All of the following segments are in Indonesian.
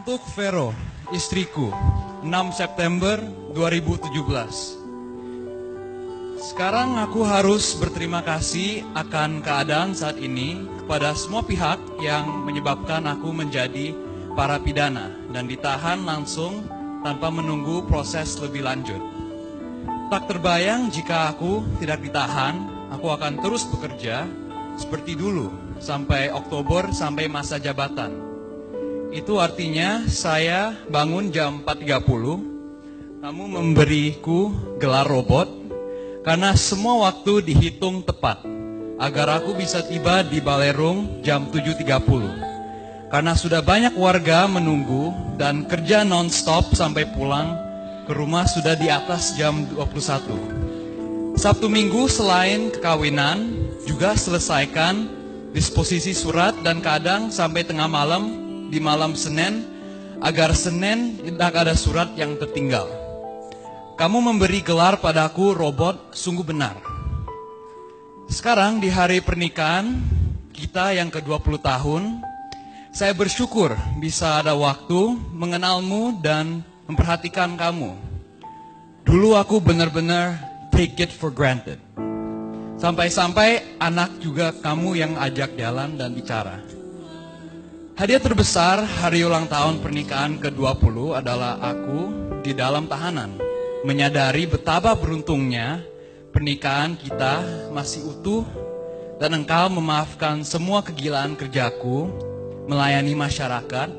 Untuk Vero, istriku, 6 September 2017. Sekarang aku harus berterima kasih akan keadaan saat ini kepada semua pihak yang menyebabkan aku menjadi narapidana dan ditahan langsung tanpa menunggu proses lebih lanjut. Tak terbayang jika aku tidak ditahan, aku akan terus bekerja seperti dulu sampai Oktober sampai masa jabatan. Itu artinya saya bangun jam 4.30, kamu memberiku gelar robot, karena semua waktu dihitung tepat, agar aku bisa tiba di Balerung jam 7.30. Karena sudah banyak warga menunggu dan kerja non-stop sampai pulang ke rumah sudah di atas jam 21. Sabtu Minggu selain kekawinan, juga selesaikan disposisi surat dan kadang sampai tengah malam di malam Senin, agar Senin tidak ada surat yang tertinggal. Kamu memberi gelar padaku robot sungguh benar. Sekarang di hari pernikahan kita yang ke-20 tahun, saya bersyukur bisa ada waktu mengenalmu dan memperhatikan kamu. Dulu aku benar-benar take it for granted. Sampai-sampai anak juga kamu yang ajak jalan dan bicara. Hadiah terbesar hari ulang tahun pernikahan ke-20 adalah aku di dalam tahanan. Menyadari betapa beruntungnya pernikahan kita masih utuh dan engkau memaafkan semua kegilaan kerjaku melayani masyarakat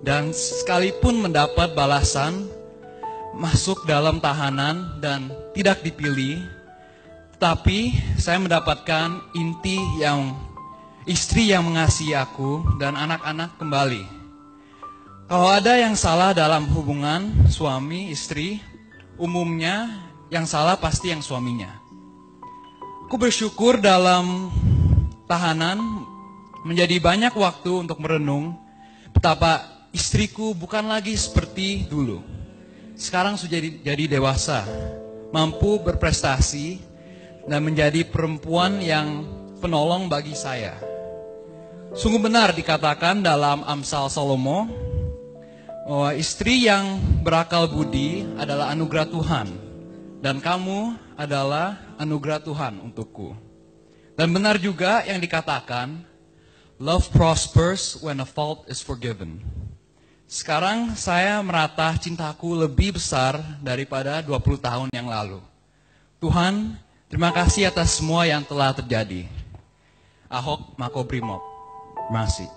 dan sekalipun mendapat balasan masuk dalam tahanan dan tidak dipilih, tapi saya mendapatkan istri yang mengasihi aku dan anak-anak kembali. Kalau ada yang salah dalam hubungan suami istri, umumnya yang salah pasti yang suaminya. Aku bersyukur dalam tahanan menjadi banyak waktu untuk merenung betapa istriku bukan lagi seperti dulu. Sekarang sudah jadi dewasa, mampu berprestasi dan menjadi perempuan yang penolong bagi saya. Sungguh benar dikatakan dalam Amsal Salomo bahwa istri yang berakal budi adalah anugerah Tuhan dan kamu adalah anugerah Tuhan untukku. Dan benar juga yang dikatakan, love prospers when a fault is forgiven. Sekarang saya merata cintaku lebih besar daripada 20 tahun yang lalu. Tuhan, terima kasih atas semua yang telah terjadi. Ahok Makobrimob. Terima kasih.